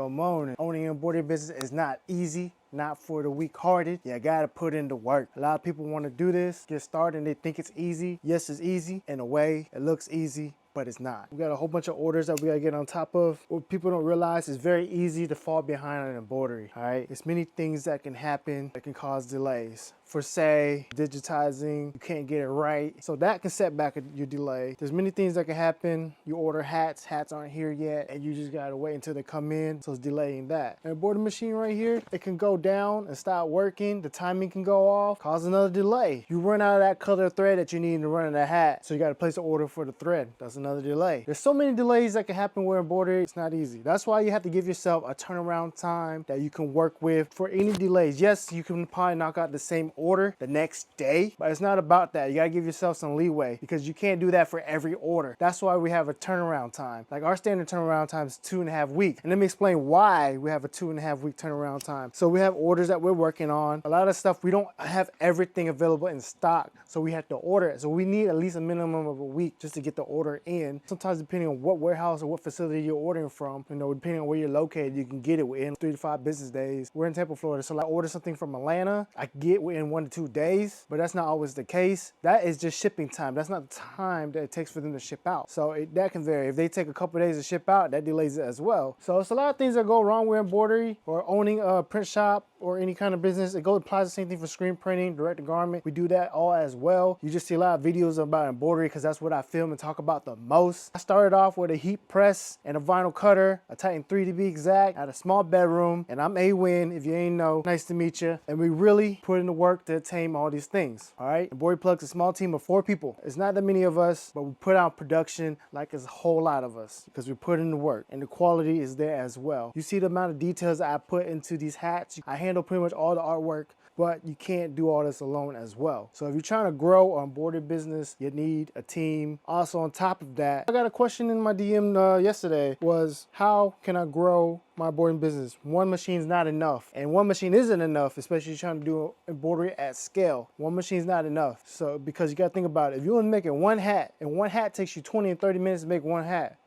Good morning. Owning an embroidery business is not easy, not for the weak-hearted. You gotta put in the work. A lot of people want to do this, get started, and they think it's easy. Yes, it's easy. In a way, it looks easy, but it's not. We got a whole bunch of orders that we gotta get on top of. What people don't realize is very easy to fall behind on embroidery, all right? There's many things that can happen that can cause delays. For say, digitizing, you can't get it right. So that can set back your delay. There's many things that can happen. You order hats aren't here yet, and you just gotta wait until they come in, so it's delaying that. An embroidery machine right here, it can go down and stop working. The timing can go off, cause another delay. You run out of that color thread that you need to run in the hat, so you gotta place an order for the thread. That's another delay. There's so many delays that can happen with embroidery, it's not easy. That's why you have to give yourself a turnaround time that you can work with for any delays. Yes, you can probably knock out the same order the next day, but it's not about that. You gotta give yourself some leeway because you can't do that for every order. That's why we have a turnaround time. Like our standard turnaround time is 2.5 weeks. And let me explain why we have a 2.5 week turnaround time. So we have orders that we're working on. A lot of stuff, we don't have everything available in stock, so we have to order it. So we need at least a minimum of a week just to get the order in. Sometimes depending on what warehouse or what facility you're ordering from, depending on where you're located, you can get it within 3 to 5 business days. We're in Tampa, Florida, so like order something from Atlanta, I can get within 1 to 2 days, but that's not always the case. That is just shipping time. That's not the time that it takes for them to ship out. So that can vary. If they take a couple days to ship out, that delays it as well. So it's a lot of things that go wrong with embroidery or owning a print shop or any kind of business. It applies the same thing for screen printing, direct to garment. We do that all as well. You just see a lot of videos about embroidery because that's what I film and talk about the most. I started off with a heat press and a vinyl cutter, a Titan 3 to be exact, at a small bedroom, and I'm A-Win, if you ain't know. Nice to meet you. And we really put in the work to attain all these things, all right? Embroidery Plug's a small team of 4 people. It's not that many of us, but we put out production like it's a whole lot of us because we put in the work, and the quality is there as well. You see the amount of details I put into these hats. I handle pretty much all the artwork, but you can't do all this alone as well. So if you're trying to grow an embroidery business, you need a team. Also on top of that, I got a question in my DM yesterday was, how can I grow my embroidery business? One machine's not enough, and one machine isn't enough, especially trying to do embroidery at scale. One machine's not enough. So because you gotta think about it, if you're only making one hat, and one hat takes you 20 and 30 minutes to make one hat,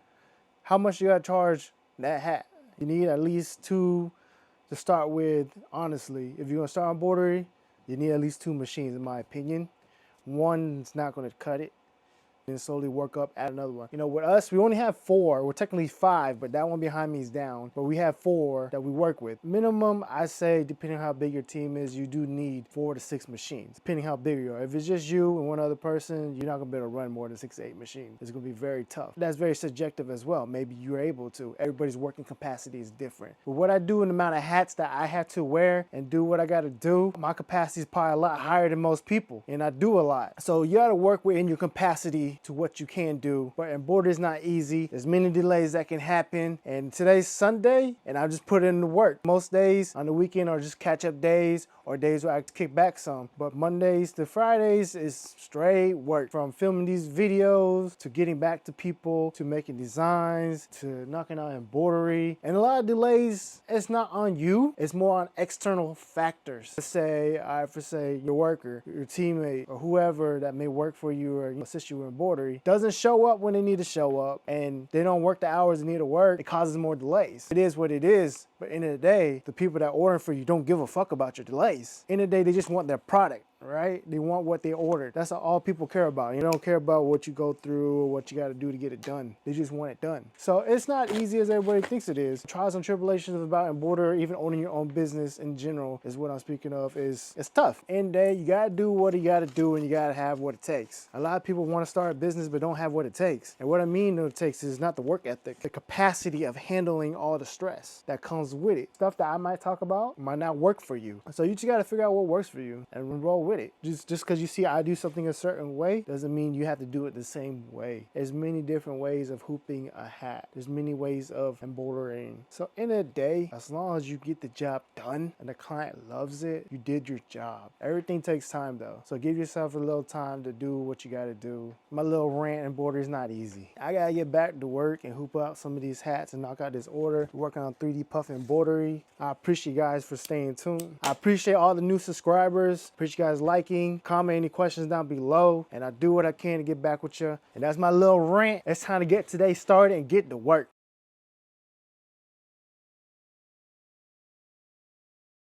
how much you gotta charge that hat? You need at least 2 to start with. Honestly, if you're gonna start embroidery, you need at least 2 machines, in my opinion. One's not gonna cut it. And slowly work up, add another one. With us, we only have 4. We're technically 5, but that one behind me is down. But we have 4 that we work with. Minimum, I say, depending on how big your team is, you do need 4 to 6 machines, depending how big you are. If it's just you and one other person, you're not gonna be able to run more than 6 to 8 machines. It's gonna be very tough. That's very subjective as well. Maybe you're able to. Everybody's working capacity is different. But what I do and the amount of hats that I have to wear and do what I gotta do, my capacity is probably a lot higher than most people, and I do a lot. So you gotta work within your capacity to what you can do, but embroidery is not easy. There's many delays that can happen, and today's Sunday, and I just put in the work. Most days on the weekend are just catch-up days or days where I kick back some, but Mondays to Fridays is straight work, from filming these videos to getting back to people to making designs to knocking out embroidery. And a lot of delays, it's not on you, it's more on external factors. Let's say, for say your worker, your teammate, or whoever that may work for you or assist you with embroidery doesn't show up when they need to show up, and they don't work the hours they need to work. It causes more delays. It is what it is, but at the end of the day, the people that order for you don't give a fuck about your delays. In the day, they just want their product, right? They want what they ordered. That's all people care about. You don't care about what you go through or what you got to do to get it done. They just want it done. So it's not easy as everybody thinks it is. Trials and tribulations about embroidery, even owning your own business in general, is what I'm speaking of. It's tough. In the day, you got to do what you got to do, and you got to have what it takes. A lot of people want to start a business but don't have what it takes. And what I mean what it takes is not the work ethic, the capacity of handling all the stress that comes with it. Stuff that I might talk about might not work for you. So you just got to figure out what works for you and roll with it. Just because you see I do something a certain way doesn't mean you have to do it the same way. There's many different ways of hooping a hat. There's many ways of embroidering. So in a day, as long as you get the job done and the client loves it, you did your job. Everything takes time though. So give yourself a little time to do what you got to do. My little rant, embroidery is not easy. I got to get back to work and hoop out some of these hats and knock out this order. Working on 3D puff embroidery. I appreciate you guys for staying tuned. I appreciate all the new subscribers. Appreciate you guys liking, comment any questions down below, and I do what I can to get back with you. And that's my little rant. It's time to get today started and get to work.